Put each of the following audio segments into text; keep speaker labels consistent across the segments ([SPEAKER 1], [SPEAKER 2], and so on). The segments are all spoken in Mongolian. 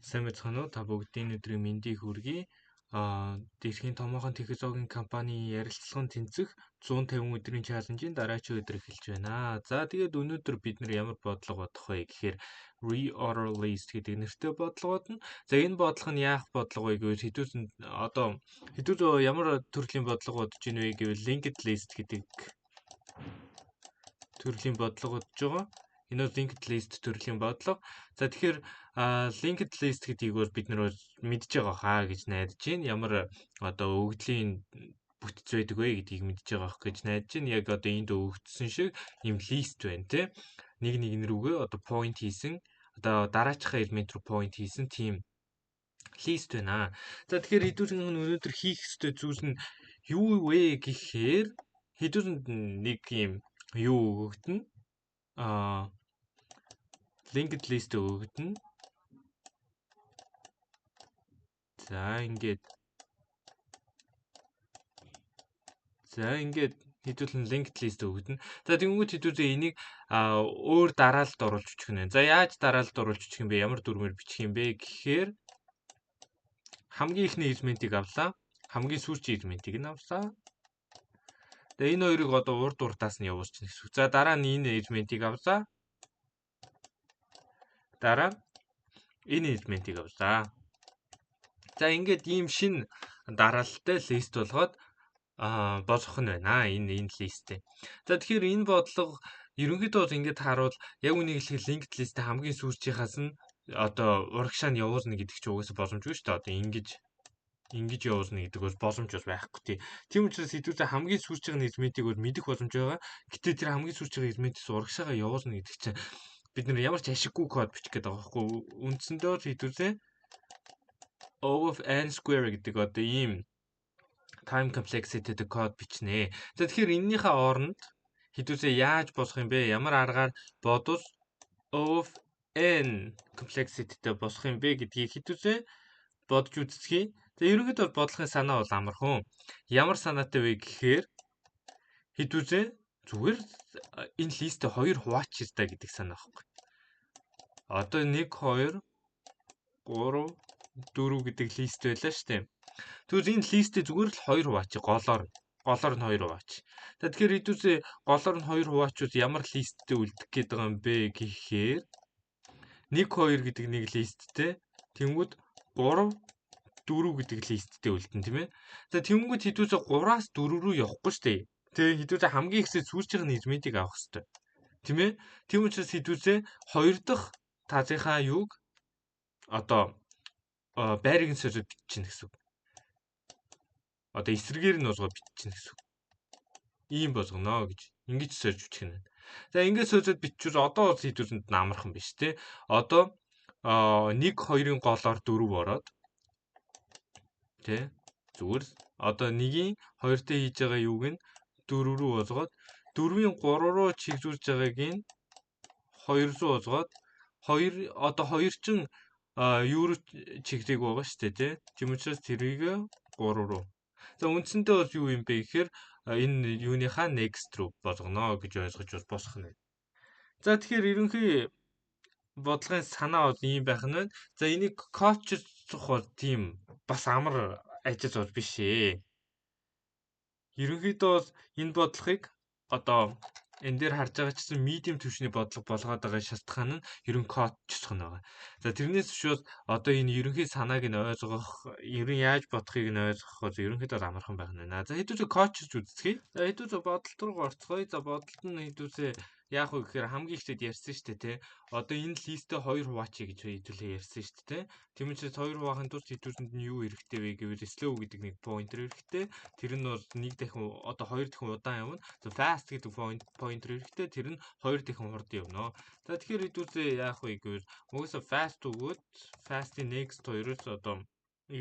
[SPEAKER 1] Сайн байцгаана уу? Та бүгдийн өдрийн мэндийг хүргэе. Дэлхийн томоохон технологийн компани ярилцлагын тэнцэх 150 өдрийн чаленжийн дараачийн өдөр эхэлж байна. За тэгээд өнөөдөр бид нэр ямар бодлого бодох вэ гэхээр reorder list гэдэг нэртэй бодлого бодно. За энэ бодлого нь яах бодлого вэ гэвэл хэдүүл ямар төрлийн бодлого бодож ийн вэ гэвэл linked list гэдэг төрлийн бодлого бодож байгаа. Энэ бол linked list төрлийн бодлого. За тэгэхээр linked list гэдгийг бол бид нар мэдж байгаа хаа гэж найдаж байна. Ямар өгөгдлийн бүтц байдаг вэ гэдгийг мэдж байгаа хаа гэж найдаж байна. Яг энд өгөгдсөн шиг ийм list байна тий. Нэг рүүгээ point хийсэн дараачихаа элемент рүү point хийсэн тийм list байна. За тэгэхээр хэдүүлэн өнөөдөр хийх ёстой зүйл нь юу вэ гэхээр хэдүүлэн нэг юм юу өгөгдөн linked list өгөгдөн. За ингээд хэдүүлэн linked list өгөгдөн. За тэгвэл хэдүүлээ энийг өөр дараалалд оруулж бичих нь. За яаж дараалалд оруулж бичих юм бэ? Ямар дүрмээр бичих юм бэ гэхээр хамгийн ихний элементийг авлаа. Хамгийн сүүлчийн элементийг нь авлаа. Тэгээ энэ хоёрыг урд урдаас нь явуулчихна гэсэн үг. За дараа нь энэ элементийг авлаа. Дараа энэ элементийг авлаа. За ингээд ийм шин дараалалтай лист болгоод болгох нь байна. Энэ листтэй. За тэгэхээр энэ бодлого ерөнхийдөө бол ингээд харуул яг үнийг хэлэхэд linked list хамгийн сүүлчийнхаас нь урагшаа нь явуулна гэдэг чинь угаасаа боломжгүй шүү дээ. Ингэж явуулна гэдэг бол боломж бол байхгүй тий. Тийм учраас хэдүүлээ хамгийн сүүлчийн элементийг бол мэдэх боломж байгаа. Гэтэ тэр хамгийн сүүлчийн элементээс урагшаагаа явуулна гэдэг чинь бид нар ямар ч ашиггүй код бичих гээд байгаа байхгүй. Үндсэндээ л хэдүүлээ O of n square гэдэг ийм time complexity гэдэг код бичнэ. За тэгэхээр эннийхээ оронд хэдүүлээ яаж босох юм бэ? Ямар аргаар бодвол O of n complexity-тэй босох юм бэ гэдгийг хэдүүлээ бодож үзье. За ерөнхийдөө бодлогын санаа бол амархан. Ямар санаатай вэ гэхээр хэдүүлээ зүгээр энэ листэ 2 хуваачиж та гэдэг санаа байхгүй. 1 2 3 4 гэдэг лист байлаа шүү дээ. Тэгвэл энэ листэ зүгээр л 2 хуваачи голоор нь 2 хуваачи. За тэгэхээр хэдүүлээ голоор нь 2 хуваачвал ямар листтэй үлдэх гээд байгаа юм бэ гэхээр 1 2 гэдэг нэг листтэй тэнгүүд 3 4 гэдэг листтэй үлдэн тийм ээ. За тэнгүүд хэдүүлээ 3-аас 4 рүү явахгүй шүү дээ. Тэгээ хэдүүлээ хамгийн ихсээ сүүлчийн элементийг авах хэрэгтэй. Тийм ээ. Тийм учраас хэдүүлээ 2 дахь тазынхаа юуг байрыг нь сольж биччихнэ гэсэн үг. Эсрэгээр нь болгоод биччихнэ гэсэн үг. Ийм болгоно гэж. Ингэж сольж бичих нь. За ингэж сольжод биччихвэл одоо бол хэдүүлэнд амархан биш те. 1 2-ын голоор 4 ороод тэ зүгээр 1-ийн 2-тэй хийж байгаа юуг нь 4 рүү болгоод 4-ийн 3 руу чиглүүлж байгааг нь 2 руу болгоод 2 2 чин юу руу чиглэх байгаа шүү дээ тий. Тийм учраас тэрийг 3 руу. За үндсэндээ бол юу юм бэ гэхээр энэ юуныхаа next руу болгоно гэж ойлгож бол босох нь. За тэгэхээр ерөнхий бодлогын санаа бол ийм байх нь байна. За энийг коучрах бол тийм бас амар ажил бол биш ээ. Ерөнхийдөө бол энэ бодлогыг энэ дээр харж байгаа чсэн medium түвшний бодлого болгоод байгаа шалтгаан нь ерөн коучсох нь байгаа. За тэрнээс биш бол энэ ерөнхий санааг нь ойлгох, ерөн яаж бодохыг нь ойлгох бол ерөнхийдөө амархан байх нь байна. За хэдүүлээ коучж үзье. За хэдүүлээ бодолт руу орцгоё. За бодолт нь хэдүүлээ яах вэ гэхээр хамгийн ихдээ ярьсан шүү дээ тий. Энэ листэ 2 хуваачи гэж хэдүүлээ ярьсан шүү дээ тий. Тийм учраас 2 хуваахын тулд хэдүүлэнд нь юу хэрэгтэй вэ гэвэл slow гэдэг нэг pointer хэрэгтэй. Тэр нь бол 1 дахин 2 дахин удаан явна. За fast гэдэг pointer хэрэгтэй. Тэр нь 2 дахин хурд явна. За тэгэхээр хэдүүлээ яах вэ гэвэл угаасаа fast өгөөд fast-ийн next 2-оос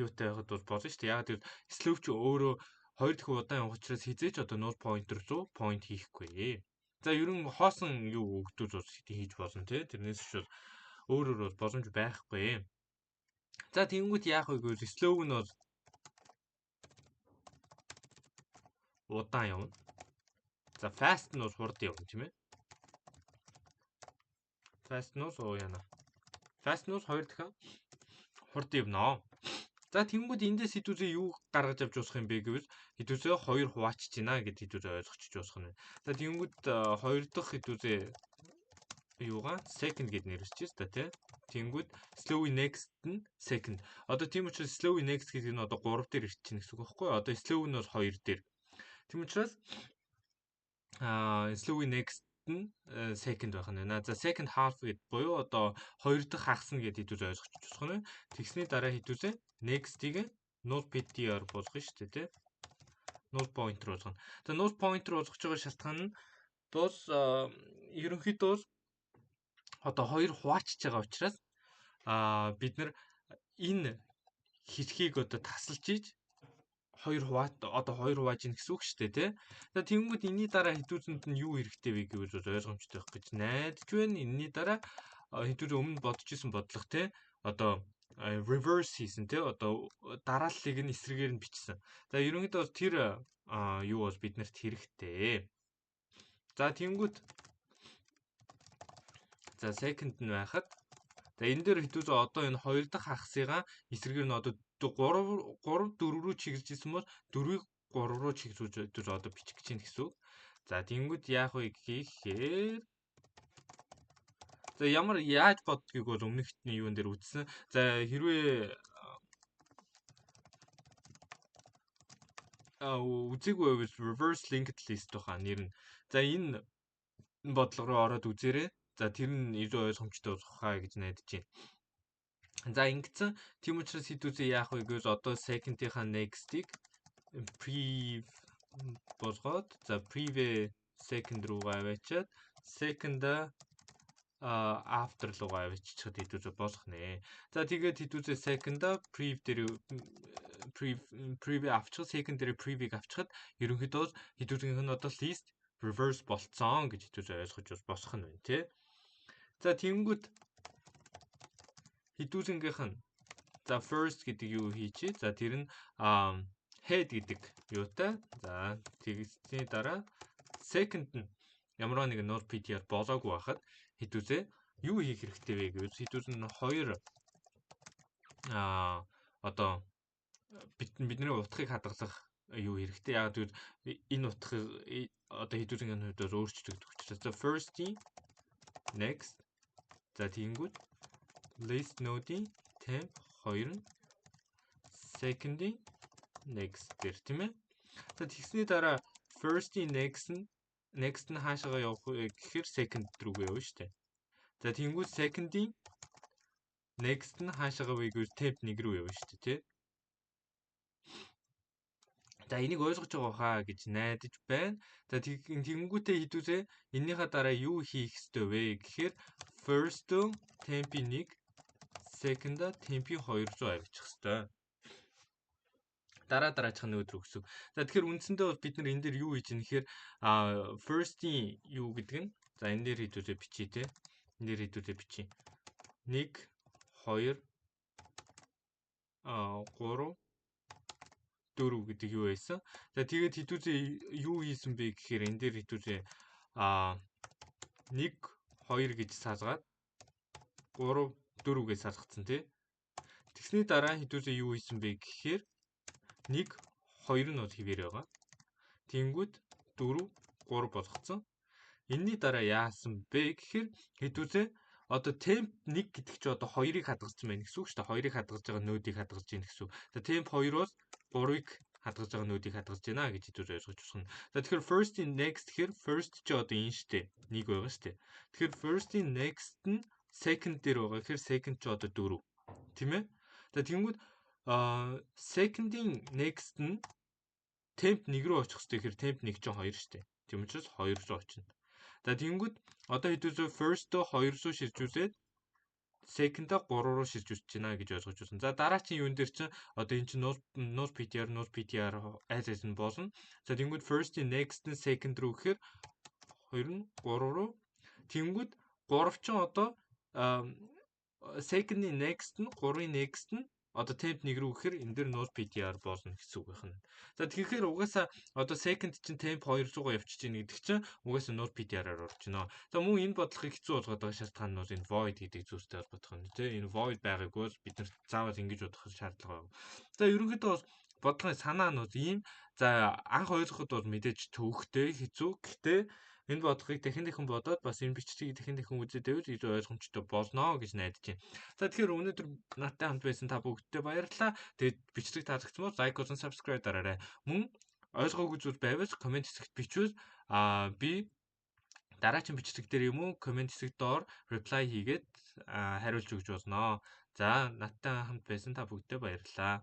[SPEAKER 1] юутай байхад бол болно шүү дээ. Яг тэр slow ч өөрөө 2 дахин удаан явах учраас хизээч null pointer руу point хийхгүй. За ерөн хоосон юу өгдөл бол хийж болно тий. Тэрнээс биш бол өөрөөр бол боломж байхгүй. За тэнгүүд яах вэ гэвэл slow нь бол удаан явна. За fast нь бол хурд явна тийм ээ. Fast нь бол яана. Fast нь бол 2 дахин хурд явнаа. За тэгэнгүүт эндээс хитүүзээ юу гаргаж авч уусах юм бэ гэвэл хитүүзээ 2 хуваачж байна гэд хитүүзээ ойлгочих уусах нь. За тэгэнгүүт 2 дахь хитүүзээ юугаа second гэд нэрвэрч байна та тий. Тэгэнгүүт slowy next нь second. Одоо тийм учраас slowy next гэдэг нь одоо 3 дээр ирчихнэ гэсэн үг байхгүй юу? Одоо slowy нь бас 2 дээр. Тийм учраас slowy next нь second байх нь байна. За second half гэд буюу одоо 2 дахь хагас нь гэд хитүүзээ ойлгочих уусах нь. Тэгсний дараа хитүүзээ next-ийг node ptr болгоно шүү дээ тий. Node pointer болгоно. За node pointer болгож байгаа шалтгаан нь дуус ерөнхийдөө одоо 2 хуваачж байгаа учраас бид нар энэ хэрхийг одоо тасалж ийж 2 хувааж ийн гэсэн үг шүү дээ тий. За тэгэнгүүт энэний дараа хитүүзэнд нь юу хэрэгтэй вэ гэвэл ойлгомжтой байх гэж найдаж байна. Энэний дараа хитүүзээ өмнө бодож исэн бодлого тий. Одоо reverse хийсэн тий. Одоо дарааллыг нь эсрэгээр нь бичсэн. За ерөнхийдөө тэр юу бол биднэрт хэрэгтэй. За тэгэнгүүт за second нь байхад за энэ дээр хитүүзээ одоо энэ 2 дахь хагасыгаа эсрэгээр нь одоо 3 4 рүү чиглэж исэн бол 4-ийг 3 руу чиглүүлж одоо бичих гэж байна гэсэн үг. За тэгэнгүүт яах вэ гэхээр за яаж боддгийг бол өмнөх хитний юун дээр үзсэн. За хэрвээ үзээгүй байвал reverse linked list тухайн нэр нь. За энэ бодлого руу ороод үзээрэй. За тэр нь илүү ойлгомжтой болох хаа гэж найдаж байна. За ингэсэн тийм учраас хитүүзээ яах вэ гэвэл одоо second-ийнхаа next-ийг prev болгоод за prev second руугаа аваачаад second after руугаа аваачихад хитүүзээ болох нэ. За тэгээд хитүүзээ second prev дээр prev авчихад second дээр prev-ийг авчихад ерөнхийдөө хитүүзийнх нь одоо list reverse болцсон гэж хитүүзээ ойлгож босох нь байна тий. За тэгэнгүүт хитүүзингийнх нь за first гэдэг юу хийчээ. За тэр нь head гэдэг юутай. За тэгсний дараа second нь ямар нэг node ptr болоогүй байхад хитүүзээ юу хийх хэрэгтэй вэ гэвэл хитүүзэн нь 2 одоо бидний утгыг хадгалах юу хэрэгтэй. Яг тэгвэл энэ утгыг одоо хитүүзингийн хувьд өөрчлөгдөх учраас за first-ийн next за тэгэнгүүт list node-ийн temp 2 нь second-ийн next дээр тийм ээ. За тэгсний дараа first-ийн next нь хаашаа явах вэ гэхээр second рүүгээ явна шүү дээ. За тэгэнгүүт second-ийн next нь хаашаа вэ гэвэл temp 1 рүү явна шүү дээ тий. За энийг ойлгож байгаа хаа гэж найдаж байна. За тэгэнгүүтээ хитүүзээ эннийхээ дараа юу хийх ёстой вэ гэхээр first temp-ийн 1 second temp-ийн 2 руу авчих ёстой. Дараачих нь өдөр өгсөв. За тэгэхээр үндсэндээ бол бид нар энэ дээр юу хийж ийм гэхээр first-ийн юу гэдэг нь за энэ дээр хитүүзээ бичиж тий. Энэ дээр хитүүзээ бичиж 1 2 3 4 гэдэг юу байсан. За тэгээд хитүүзээ юу хийсэн бэ гэхээр энэ дээр хитүүзээ 1 2 гэж саалгаад 3 4 гэж саалгацсан тий. Тэгсний дараа хитүүзээ юу хийсэн бэ гэхээр 1 2 нь бол хэвээр байгаа. Тэнгүүд 4 3 болгоцсон. Энийний дараа яасан бэ гэхээр хитүүзээ одоо temp 1 гэдэг чи одоо 2-ыг хадгалсан байна гэсэн үг шүү дээ. 2-ыг хадгалж байгаа нүүдийг хадгалж байна гэсэн үг. За temp 2-оос 3-ыг хадгалж байгаа нүүдийг хадгалж байна гэж хитүүзээ ойлгож байна. За тэгэхээр first in next гэхээр first чи одоо энэ шүү дээ. 1 байгаа шүү дээ. Тэгэхээр first in next нь second дээр байгаа. Тэгэхээр second чи одоо 4. Тийм ээ? За тэгэнгүүт second-ийн next нь temp 1 рүү очих хэрэгтэй. Тэгэхээр temp 1 чинь 2 шүү дээ. Тийм учраас 2 руу очино. За тэгэнгүүт одоо хитүүзээ first-оо 2 руу шилжүүлээд second-аа 3 руу шилжүүлж байна гэж ойлгож байна. За дараачийн юун дээр чинь одоо энэ чинь node ptr as нь болно. За тэгэнгүүт first-ийн next нь second руу гэхээр 2 нь 3 руу. Тэгэнгүүт 3 чинь одоо second-ийн next нь 3-ын next нь одоо temp 1 рүү гэхээр энэ дээр node.ptr болно гэсэн үг байна. За тэгэхээр угаасаа одоо second чинь temp 200 явчихж ийн гэдэг чинь угаасаа node.ptr-аар орж байна. За мөн энэ бодлогыг хэцүү болгоод байгаа шалтгаанууд энэ void гэдэг зүйлтэй холбоотой байна. Тэ энэ void байгаагүй бол бид нар заавал ингэж бодох шаардлага байна. За ерөнхийдөө бол бодлогын санаа нь бол ийм. За анх ойлгоход бол мэдээж төвөгтэй хэцүү. Гэхдээ энэ бодлогыг дахин бодоод бас энэ бичлэгийг дахин үзээд байвал илүү ойлгомжтой болно гэж найдаж байна. За тэгэхээр өнөөдөр надтай хамт байсан та бүгдтэй баярлалаа. Тэгээд бичлэг таалагдсан бол лайк болон subscribe дараарай. Мөн ойлгоогүй зүйл байвал комент хэсэгт бичвэл би дараагийн бичлэг дээр юм уу комент хэсэгт доор reply хийгээд хариулж өгч болно. За надтай хамт байсан та бүгдтэй баярлалаа.